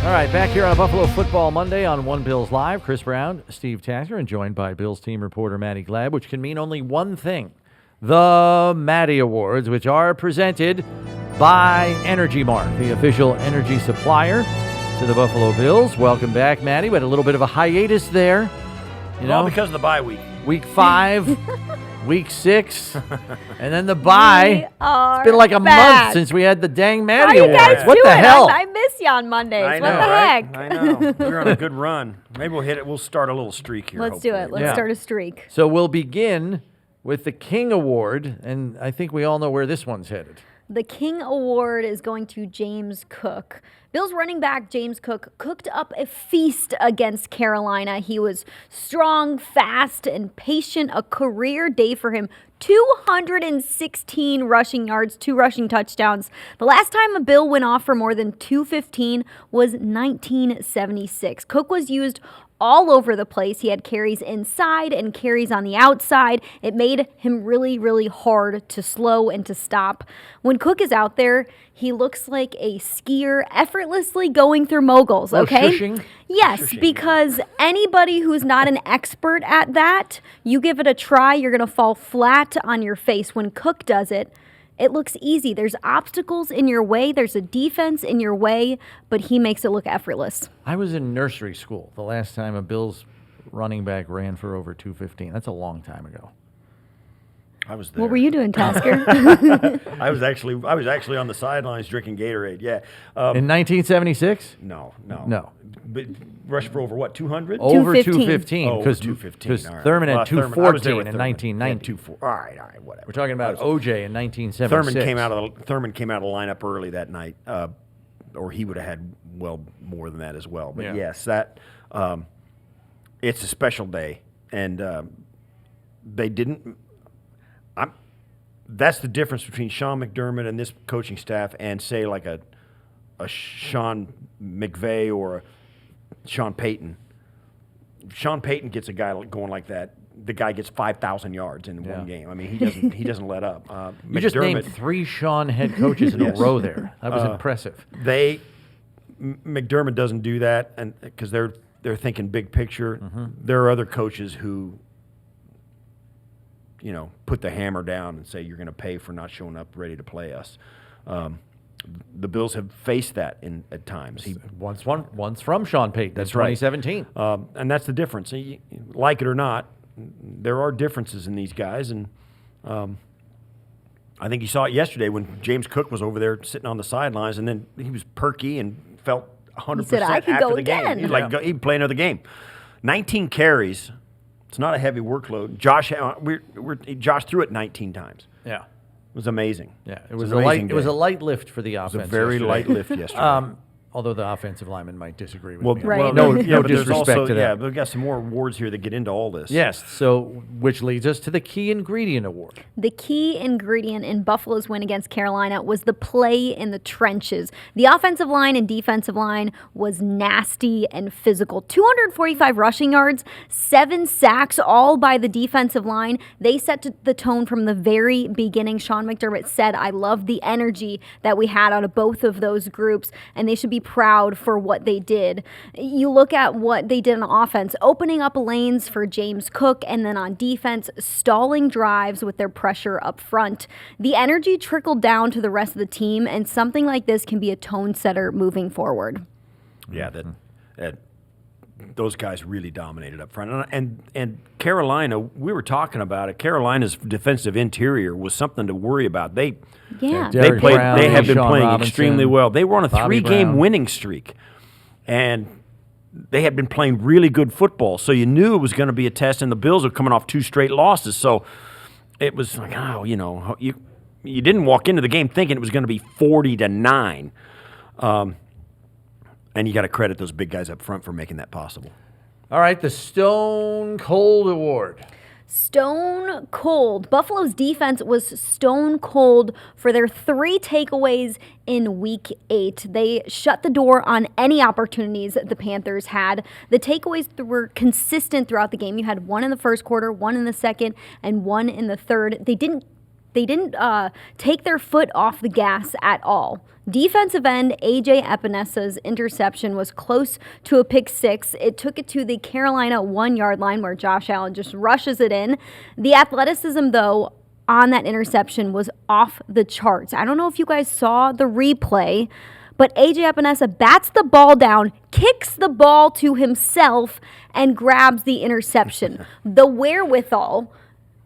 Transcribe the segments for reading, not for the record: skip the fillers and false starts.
All right, back here on Buffalo Football Monday on One Bills Live. Chris Brown, Steve Tasker, and joined by Bills team reporter Maddy Glab, which can mean only one thing. The Maddy Awards, which are presented by Energy Mart, the official energy supplier to the Buffalo Bills. Welcome back, Maddy. We had a little bit of a hiatus there. Well, because of the bye week. Week 5, week 6, and then the bye. It's been like a month since we had the dang Maddy Awards. How you guys What the doing? hell? I miss you on Mondays. I know, What the right? heck? I know. We're on a good run. Maybe we'll hit it. We'll start a little streak here. Let's do it. Let's start a streak. So we'll begin with the King Award, and I think we all know where this one's headed. The King Award is going to James Cook. Bills running back James Cook cooked up a feast against Carolina. He was strong, fast, and patient. A career day for him. 216 rushing yards, 2 rushing touchdowns. The last time a Bill went off for more than 215 was 1976. Cook was used all over the place. He had carries inside and carries on the outside. It made him really, really hard to slow and to stop. When Cook is out there, he looks like a skier effortlessly going through moguls, okay? Shushing? Yes, Shushing, because anybody who's not an expert at that, you give it a try, you're going to fall flat on your face. When Cook does it, it looks easy. There's obstacles in your way. There's a defense in your way, but he makes it look effortless. I was in nursery school the last time a Bills running back ran for over 215. That's a long time ago. I was there. What were you doing, Tasker? I was actually on the sidelines drinking Gatorade. Yeah. In 1976? No. But rushed for over what? 200? Over 215. 215. Oh, Because 215. All right. Thurman had Well, Thurman- I was 214 there with in Thurman. 1990. Yeah, 2-4. All right, whatever. We're talking about OJ in 1976. Thurman came out of the lineup early that night, or he would have had well more than that as well. But yes, that it's a special day, and they didn't. That's the difference between Sean McDermott and this coaching staff, and say like a Sean McVay or a Sean Payton. Sean Payton gets a guy going like that. The guy gets 5,000 yards in one game. I mean, he doesn't let up. You just named 3 Sean head coaches in a row there. That was impressive. McDermott doesn't do that, and because they're thinking big picture. Mm-hmm. There are other coaches who, put the hammer down and say you're going to pay for not showing up ready to play us. The Bills have faced that at times. Once from Sean Payton. That's in 2017. Right. And that's the difference. Like it or not, there are differences in these guys, and I think you saw it yesterday when James Cook was over there sitting on the sidelines, and then he was perky and felt 100% He said, "I could after go the game. again." He's like, he'd play another game. 19 carries. It's not a heavy workload. Josh threw it 19 times. Yeah. It was amazing. Yeah, it was a light lift for the offense. It was a very light lift yesterday. Although the offensive lineman might disagree with me. Right. No but there's disrespect to that. Yeah, but we've got some more awards here that get into all this. Yes, so which leads us to the Key Ingredient Award. The key ingredient in Buffalo's win against Carolina was the play in the trenches. The offensive line and defensive line was nasty and physical. 245 rushing yards, 7 sacks, all by the defensive line. They set the tone from the very beginning. Sean McDermott said, "I love the energy that we had out of both of those groups, and they should be proud for what they did." You look at what they did on offense, opening up lanes for James Cook, and then on defense, stalling drives with their pressure up front. The energy trickled down to the rest of the team, and something like this can be a tone setter moving forward. Yeah, that those guys really dominated up front. And Carolina, we were talking about it. Carolina's defensive interior was something to worry about. They have been playing extremely well. They were on a 3-game winning streak, and they had been playing really good football. So you knew it was going to be a test, and the Bills were coming off 2 straight losses. So it was like, you didn't walk into the game thinking it was going to be 40-9. And you got to credit those big guys up front for making that possible. All right, the Stone Cold Award. Stone cold. Buffalo's defense was stone cold for their 3 takeaways in Week 8. They shut the door on any opportunities the Panthers had. The takeaways were consistent throughout the game. You had 1 in the first quarter, 1 in the second, and 1 in the third. They didn't they didn't take their foot off the gas at all. Defensive end A.J. Epenesa's interception was close to a pick six. It took it to the Carolina 1-yard line where Josh Allen just rushes it in. The athleticism, though, on that interception was off the charts. I don't know if you guys saw the replay, but A.J. Epinesa bats the ball down, kicks the ball to himself, and grabs the interception. The wherewithal,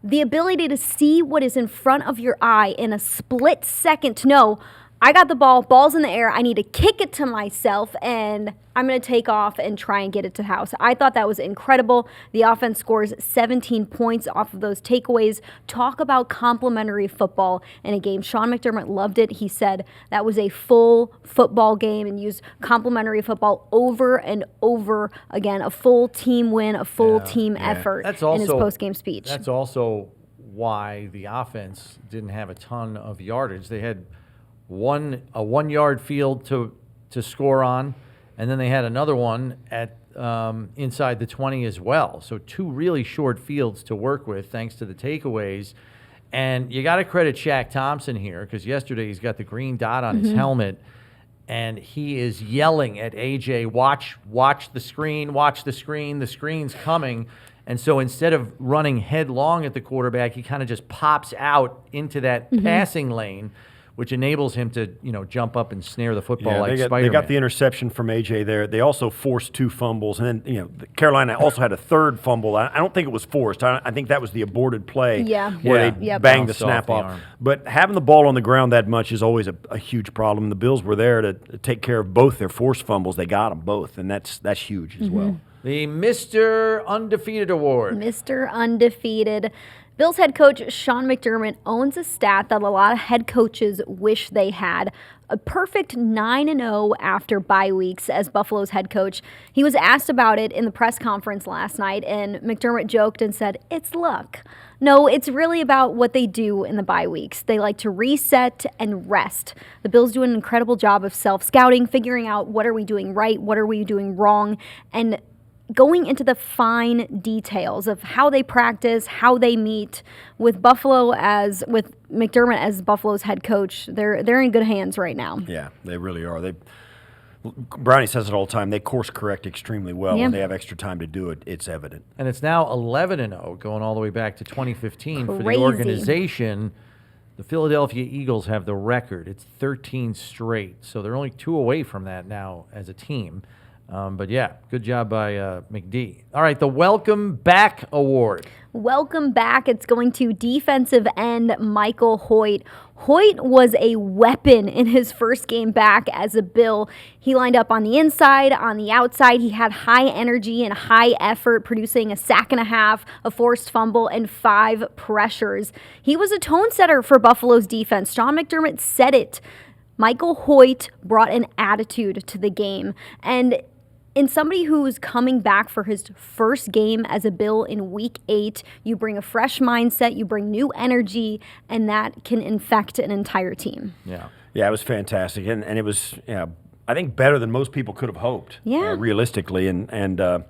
the ability to see what is in front of your eye in a split second to know, I got the ball's in the air, I need to kick it to myself, and I'm going to take off and try and get it to the house. I thought that was incredible. The offense scores 17 points off of those takeaways. Talk about complimentary football in a game. Sean McDermott loved it. He said that was a full football game and used complimentary football over and over again. A full team win, a full team effort in his post-game speech. That's also why the offense didn't have a ton of yardage. They had a 1-yard field to score on, and then they had another one at inside the 20 as well. So 2 really short fields to work with thanks to the takeaways. And you got to credit Shaq Thompson here because yesterday he's got the green dot on his helmet, and he is yelling at AJ, watch the screen, the screen's coming. And so instead of running headlong at the quarterback, he kind of just pops out into that passing lane, which enables him to, jump up and snare the football like Spider-Man. They got the interception from A.J. there. They also forced 2 fumbles. And then, Carolina also had a third fumble. I don't think it was forced. I think that was the aborted play where they banged the snap off. But having the ball on the ground that much is always a huge problem. The Bills were there to take care of both their forced fumbles. They got them both, and that's huge as well. The Mr. Undefeated Award. Mr. Undefeated. Bills head coach Sean McDermott owns a stat that a lot of head coaches wish they had. A perfect 9-0 after bye weeks as Buffalo's head coach. He was asked about it in the press conference last night, and McDermott joked and said, "It's luck." No, it's really about what they do in the bye weeks. They like to reset and rest. The Bills do an incredible job of self-scouting, figuring out what are we doing right, what are we doing wrong, and going into the fine details of how they practice, how they meet. With McDermott as Buffalo's head coach, they're in good hands right now. Yeah, they really are. Brownie says it all the time. They course correct extremely well. When they have extra time to do it, it's evident. And it's now 11-0, going all the way back to 2015 for the Crazy. organization. The Philadelphia Eagles have the record. It's 13 straight, so they're only 2 away from that now as a team. But yeah, good job by McD. All right, the Welcome Back Award. Welcome back. It's going to defensive end Michael Hoecht. Hoecht was a weapon in his first game back as a Bill. He lined up on the inside, on the outside. He had high energy and high effort, producing a sack and a half, a forced fumble, and 5 pressures. He was a tone setter for Buffalo's defense. Sean McDermott said it. Michael Hoecht brought an attitude to the game. And in somebody who's coming back for his first game as a Bill in Week 8, you bring a fresh mindset, you bring new energy, and that can infect an entire team. Yeah, it was fantastic, and it was, I think, better than most people could have hoped. Realistically, and it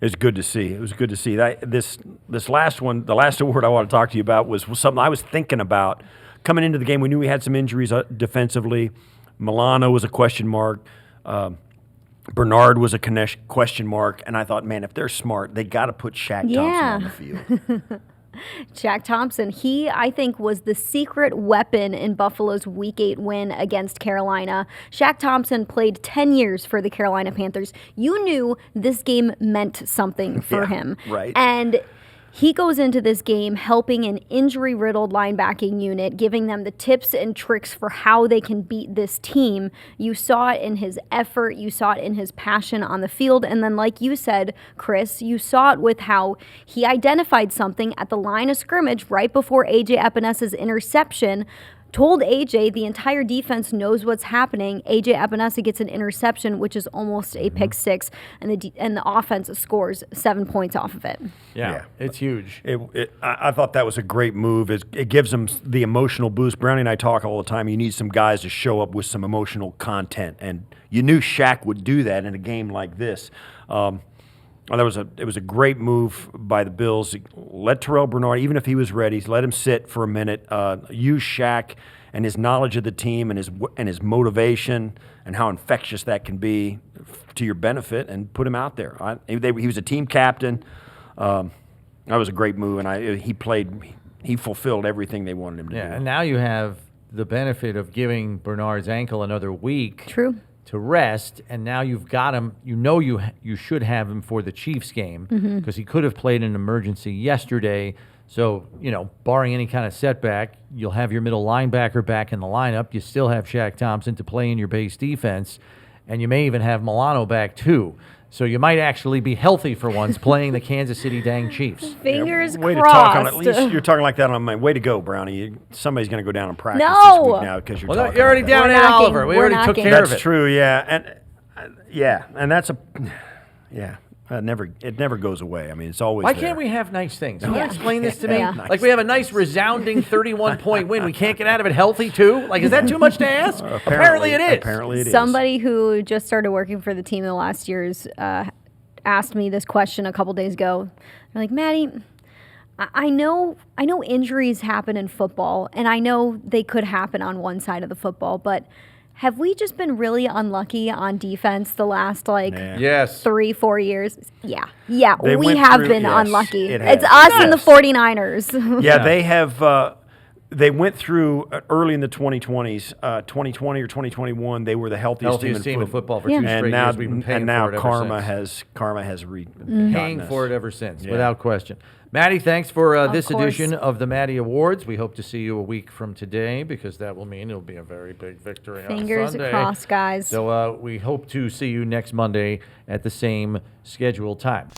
was good to see. It was good to see. This last one, the last award I want to talk to you about was something I was thinking about coming into the game. We knew we had some injuries defensively. Milano was a question mark. Bernard was a question mark, and I thought, man, if they're smart, they got to put Shaq Thompson on the field. Shaq Thompson, he, I think, was the secret weapon in Buffalo's Week 8 win against Carolina. Shaq Thompson played 10 years for the Carolina Panthers. You knew this game meant something for him. Right. And he goes into this game helping an injury-riddled linebacking unit, giving them the tips and tricks for how they can beat this team. You saw it in his effort. You saw it in his passion on the field. And then, like you said, Chris, you saw it with how he identified something at the line of scrimmage right before A.J. Epenesa's interception, told AJ the entire defense knows what's happening. AJ Epinesa gets an interception, which is almost a pick six, and the offense scores 7 points off of it. Yeah. It's huge. I thought that was a great move. It gives them the emotional boost. Brownie and I talk all the time. You need some guys to show up with some emotional content, and you knew Shaq would do that in a game like this. Well, it was a great move by the Bills. Let Terrell Bernard, even if he was ready, let him sit for a minute. Use Shaq and his knowledge of the team and his motivation and how infectious that can be to your benefit, and put him out there. He was a team captain. That was a great move, and he fulfilled everything they wanted him to do. Yeah, and now you have the benefit of giving Bernard's ankle another week. True. To rest, and now you've got him. You know you should have him for the Chiefs game because he could have played an emergency yesterday. So, barring any kind of setback, you'll have your middle linebacker back in the lineup. You still have Shaq Thompson to play in your base defense, and you may even have Milano back too. So you might actually be healthy for once playing the Kansas City dang Chiefs. Fingers Way crossed. to talk on, at least you're talking like that on my way to go, Brownie. Somebody's going to go down and practice this No. week now because you're Well, talking. you're already like down We're at knocking. Oliver. We We're already took knocking. care of it. That's true, yeah, and that's it never goes away. I mean, it's always. Why there. can't we have nice things? You want Yeah. to explain this to me? Yeah. Like we have a nice resounding 31-point win. We can't get out of it healthy too? Like, is that too much to ask? Apparently it is. Apparently it is. Somebody who just started working for the team in the last years asked me this question a couple days ago. They're like, Maddy, I know injuries happen in football, and I know they could happen on one side of the football, but have we just been really unlucky on defense the last Yes. 3-4 years? Yeah, They we went have through- been yes, unlucky. it has. It's us and the Yes. 49ers. Yeah, they have. They went through early in the 2020s, 2020 or 2021. They were the healthiest Team in football for Yeah. 2 and straight now years. We've been paying and now for it ever karma since. has Paying for it ever since, Yeah. without question. Maddy, thanks for this course. edition of the Maddy Awards. We hope to see you a week from today because that will mean it'll be a very big victory Fingers on Sunday. crossed, guys. So we hope to see you next Monday at the same scheduled time.